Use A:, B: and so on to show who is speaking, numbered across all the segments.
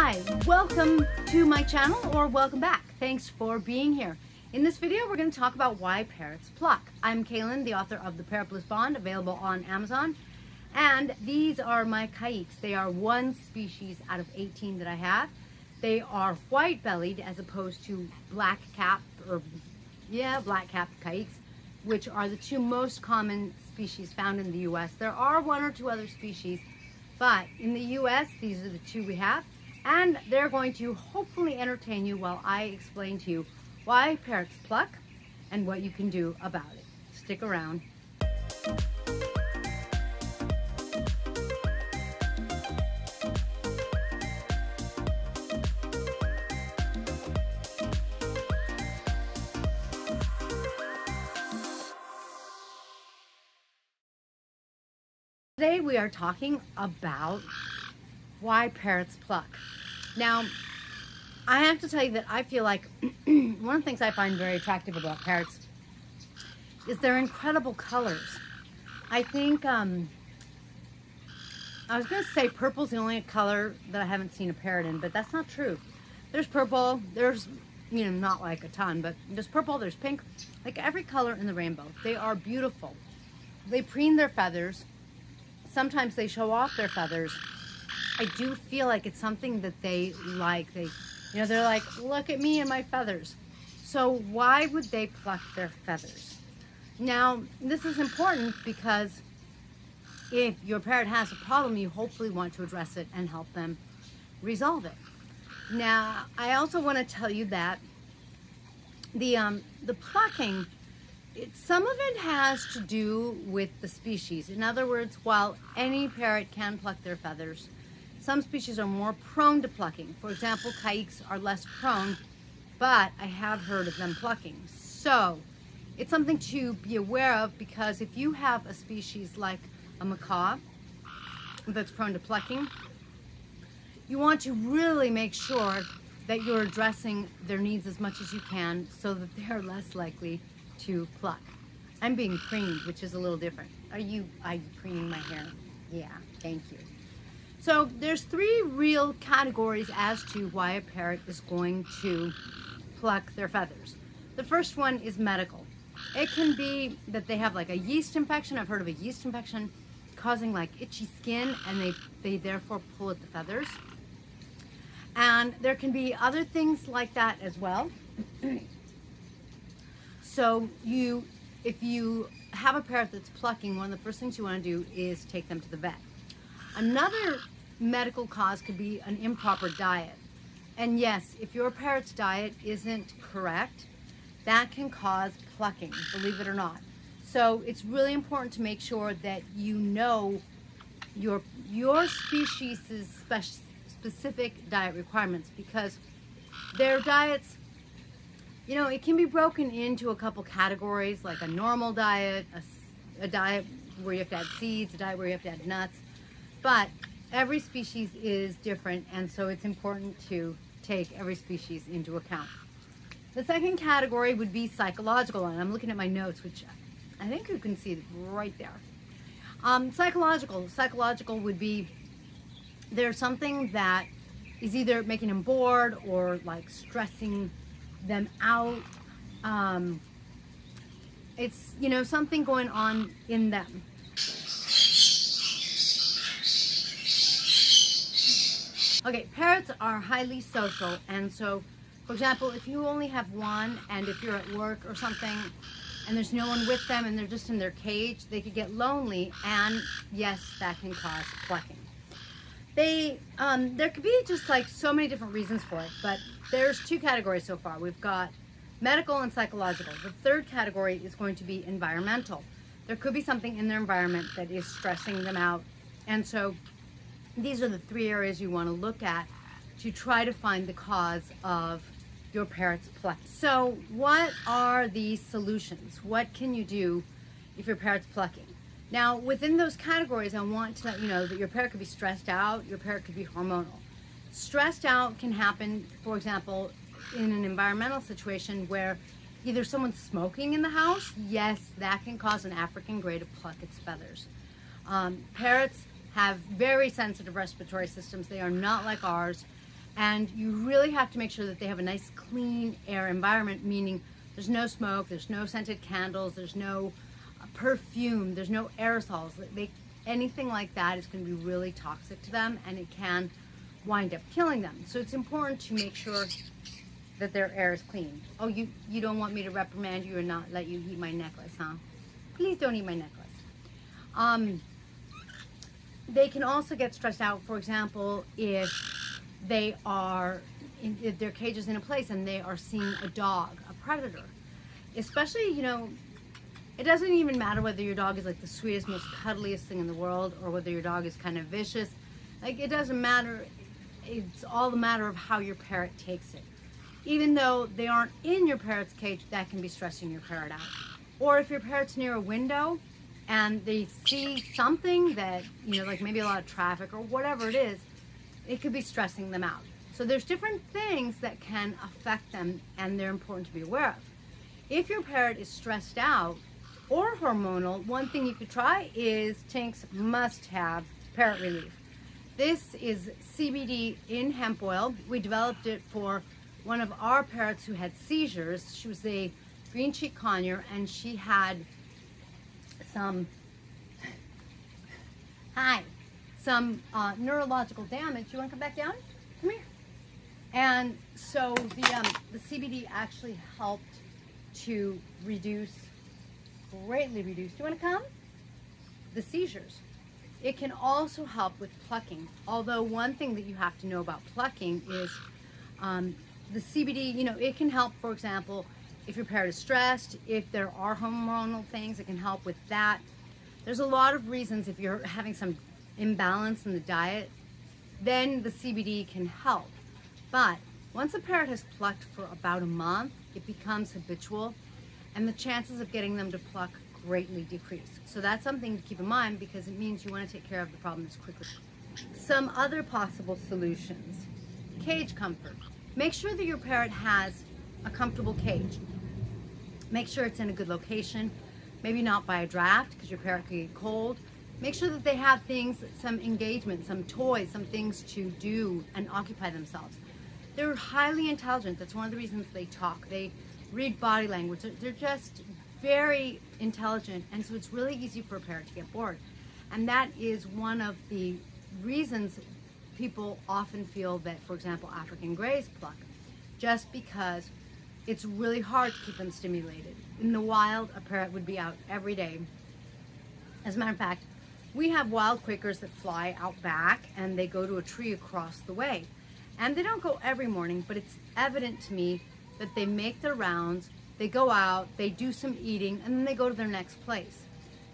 A: Hi, welcome to my channel, or welcome back. Thanks for being here. In this video, we're going to talk about why parrots pluck. I'm Kaylin, the author of the Parrot Bliss Bond, available on Amazon. And these are my kikes. They are one species out of 18 that I have. They are white-bellied as opposed to black-capped kikes, which are the two most common species found in the U.S. There are one or two other species, but in the U.S., these are the two we have. And they're going to hopefully entertain you while I explain to you why parrots pluck and what you can do about it. Stick around. Today we are talking about why parrots pluck. Now, I have to tell you that I feel like one of the things I find very attractive about parrots is their incredible colors. I think, I was going to say purple's the only color that I haven't seen a parrot in, but that's not true. There's purple, there's, not like a ton, but there's purple, there's pink, like every color in the rainbow. They are beautiful. They preen their feathers. Sometimes they show off their feathers. I do feel like it's something that they like. They're like, look at me and my feathers. So why would they pluck their feathers? Now, this is important because if your parrot has a problem, you hopefully want to address it and help them resolve it. Now, I also want to tell you that the plucking, some of it has to do with the species. In other words, while any parrot can pluck their feathers, some species are more prone to plucking. For example, kikes are less prone, but I have heard of them plucking. So it's something to be aware of, because if you have a species like a macaw that's prone to plucking, you want to really make sure that you're addressing their needs as much as you can so that they're less likely to pluck. I'm being preened, which is a little different. Are you preening my hair? Yeah, thank you. So there's three real categories as to why a parrot is going to pluck their feathers. The first one is medical. It can be that they have like a yeast infection. I've heard of a yeast infection causing like itchy skin, and they therefore pull at the feathers. And there can be other things like that as well. So if you have a parrot that's plucking, one of the first things you want to do is take them to the vet. Another medical cause could be an improper diet. And yes, if your parrot's diet isn't correct, that can cause plucking, believe it or not. So it's really important to make sure that you know your species' specific diet requirements, because their diets, it can be broken into a couple categories, like a normal diet, a diet where you have to add seeds, a diet where you have to add nuts. But every species is different, and so it's important to take every species into account. The second category would be psychological, and I'm looking at my notes, which I think you can see right there. Psychological would be there's something that is either making them bored or like stressing them out. It's something going on in them. Okay, parrots are highly social, and so, for example, if you only have one, and if you're at work or something, and there's no one with them, and they're just in their cage, they could get lonely, and yes, that can cause plucking. There could be just like so many different reasons for it, but there's two categories so far. We've got medical and psychological. The third category is going to be environmental. There could be something in their environment that is stressing them out, and so these are the three areas you want to look at to try to find the cause of your parrot's plucking. So what are the solutions? What can you do if your parrot's plucking? Now, within those categories, I want to let you know that your parrot could be stressed out, your parrot could be hormonal. Stressed out can happen, for example, in an environmental situation where either someone's smoking in the house. Yes, that can cause an African gray to pluck its feathers. Parrots have very sensitive respiratory systems. They are not like ours. And you really have to make sure that they have a nice clean air environment, meaning there's no smoke, there's no scented candles, there's no perfume, there's no aerosols. Anything like that is going to be really toxic to them, and it can wind up killing them. So it's important to make sure that their air is clean. Oh, you don't want me to reprimand you or not let you eat my necklace, huh? Please don't eat my necklace. They can also get stressed out, for example, if if their cage is in a place and they are seeing a dog, a predator. Especially, you know, it doesn't even matter whether your dog is like the sweetest, most cuddliest thing in the world, or whether your dog is kind of vicious. Like, it doesn't matter. It's all a matter of how your parrot takes it. Even though they aren't in your parrot's cage, that can be stressing your parrot out. Or if your parrot's near a window and they see something that, you know, like maybe a lot of traffic or whatever it is, it could be stressing them out. So there's different things that can affect them, and they're important to be aware of. If your parrot is stressed out or hormonal, one thing you could try is Tink's must-have parrot relief. This is CBD in hemp oil. We developed it for one of our parrots who had seizures. She was a green cheek conure, and she had some neurological damage. You want to come back down? Come here. And so the CBD actually helped to greatly reduce, do you want to come? The seizures. It can also help with plucking. Although one thing that you have to know about plucking is the CBD, you know, it can help, for example, if your parrot is stressed, if there are hormonal things, it can help with that. There's a lot of reasons. If you're having some imbalance in the diet, then the CBD can help. But once a parrot has plucked for about a month, it becomes habitual, and the chances of getting them to pluck greatly decrease. So that's something to keep in mind, because it means you want to take care of the problem as quickly. Some other possible solutions. Cage comfort. Make sure that your parrot has a comfortable cage. Make sure it's in a good location. Maybe not by a draft, because your parrot could get cold. Make sure that they have things, some engagement, some toys, some things to do and occupy themselves. They're highly intelligent. That's one of the reasons they talk. They read body language. They're just very intelligent, and so it's really easy for a parrot to get bored. And that is one of the reasons people often feel that, for example, African greys pluck, just because it's really hard to keep them stimulated. In the wild, a parrot would be out every day. As a matter of fact, we have wild Quakers that fly out back, and they go to a tree across the way. And they don't go every morning, but it's evident to me that they make their rounds, they go out, they do some eating, and then they go to their next place.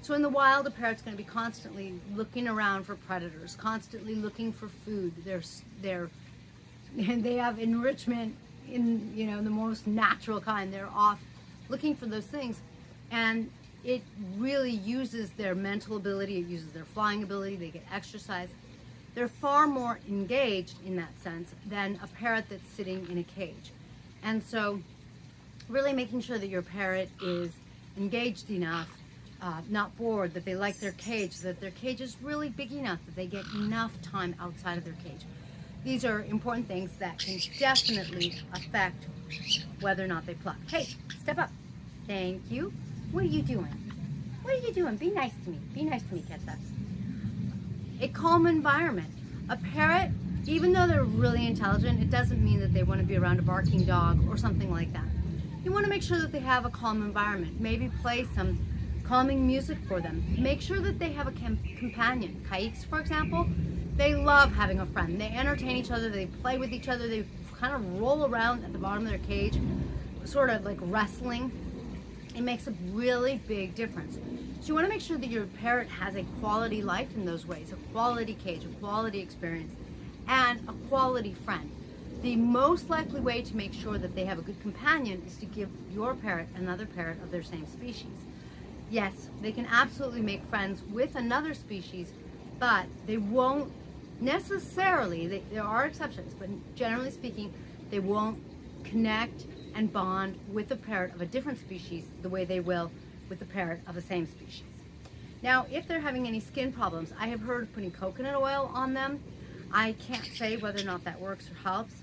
A: So in the wild, a parrot's going to be constantly looking around for predators, constantly looking for food. They have enrichment in, you know, the most natural kind. They're off looking for those things, and it really uses their mental ability, it uses their flying ability, they get exercise. They're far more engaged in that sense than a parrot that's sitting in a cage. And so really making sure that your parrot is engaged enough, not bored, that they like their cage, that their cage is really big enough, that they get enough time outside of their cage. These are important things that can definitely affect whether or not they pluck. Hey, step up. Thank you. What are you doing? What are you doing? Be nice to me. Be nice to me, Ketchup. A calm environment. A parrot, even though they're really intelligent, it doesn't mean that they want to be around a barking dog or something like that. You want to make sure that they have a calm environment. Maybe play some calming music for them. Make sure that they have a companion. Kikes, for example, they love having a friend. They entertain each other, they play with each other, they kind of roll around at the bottom of their cage, sort of like wrestling. It makes a really big difference. So you want to make sure that your parrot has a quality life in those ways, a quality cage, a quality experience, and a quality friend. The most likely way to make sure that they have a good companion is to give your parrot another parrot of their same species. Yes, they can absolutely make friends with another species, but they won't necessarily, there are exceptions, but generally speaking, they won't connect and bond with a parrot of a different species the way they will with the parrot of the same species. Now, if they're having any skin problems, I have heard of putting coconut oil on them. I can't say whether or not that works or helps.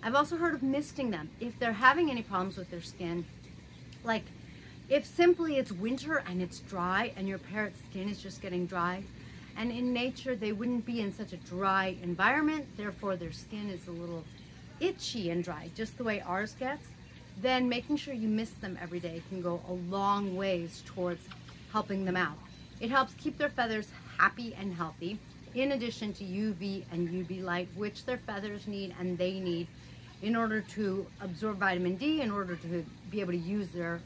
A: I've also heard of misting them. If they're having any problems with their skin, like if simply it's winter and it's dry and your parrot's skin is just getting dry, and in nature they wouldn't be in such a dry environment, therefore their skin is a little itchy and dry, just the way ours gets, then making sure you mist them every day can go a long ways towards helping them out. It helps keep their feathers happy and healthy, in addition to UV and UV light, which their feathers need and they need in order to absorb vitamin D, in order to be able to use their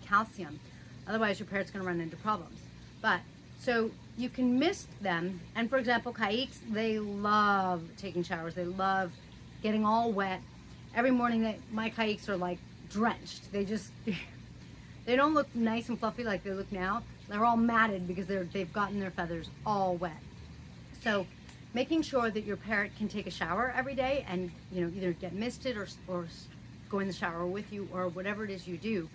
A: calcium. Otherwise, your parrot's going to run into problems. But so you can mist them, and for example, caiques, they love taking showers. They love getting all wet. Every morning, my caiques are like drenched. They just, they don't look nice and fluffy like they look now. They're all matted because they've gotten their feathers all wet. So making sure that your parrot can take a shower every day and, you know, either get misted or go in the shower with you or whatever it is you do,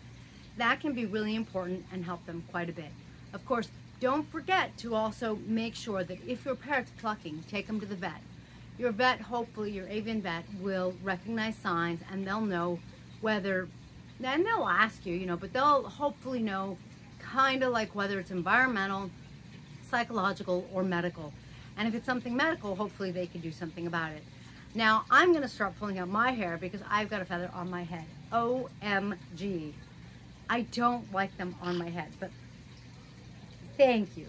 A: that can be really important and help them quite a bit. Of course, don't forget to also make sure that if your parrot's plucking, take them to the vet. Your vet, hopefully your avian vet, will recognize signs and they'll know whether, and they'll ask you, you know, but they'll hopefully know kind of like whether it's environmental, psychological, or medical. And if it's something medical, hopefully they can do something about it. Now, I'm going to start pulling out my hair because I've got a feather on my head. OMG. I don't like them on my head, but thank you.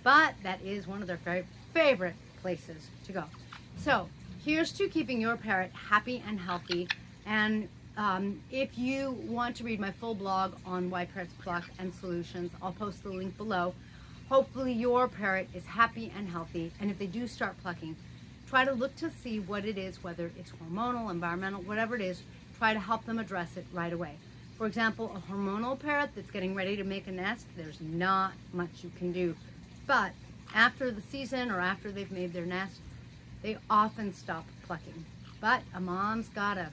A: But that is one of their very favorite places to go. So, here's to keeping your parrot happy and healthy. And if you want to read my full blog on why parrots pluck and solutions, I'll post the link below. Hopefully your parrot is happy and healthy, and if they do start plucking, try to look to see what it is, whether it's hormonal, environmental, whatever it is, try to help them address it right away. For example, a hormonal parrot that's getting ready to make a nest, there's not much you can do. But after the season or after they've made their nest, they often stop plucking. But a mom's gotta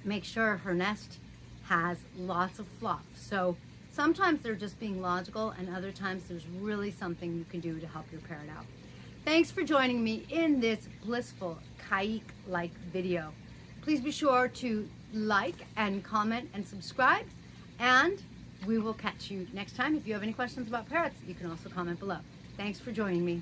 A: make sure her nest has lots of fluff. So sometimes they're just being logical, and other times there's really something you can do to help your parrot out. Thanks for joining me in this blissful caique-like video. Please be sure to like and comment and subscribe, and we will catch you next time. If you have any questions about parrots, you can also comment below. Thanks for joining me.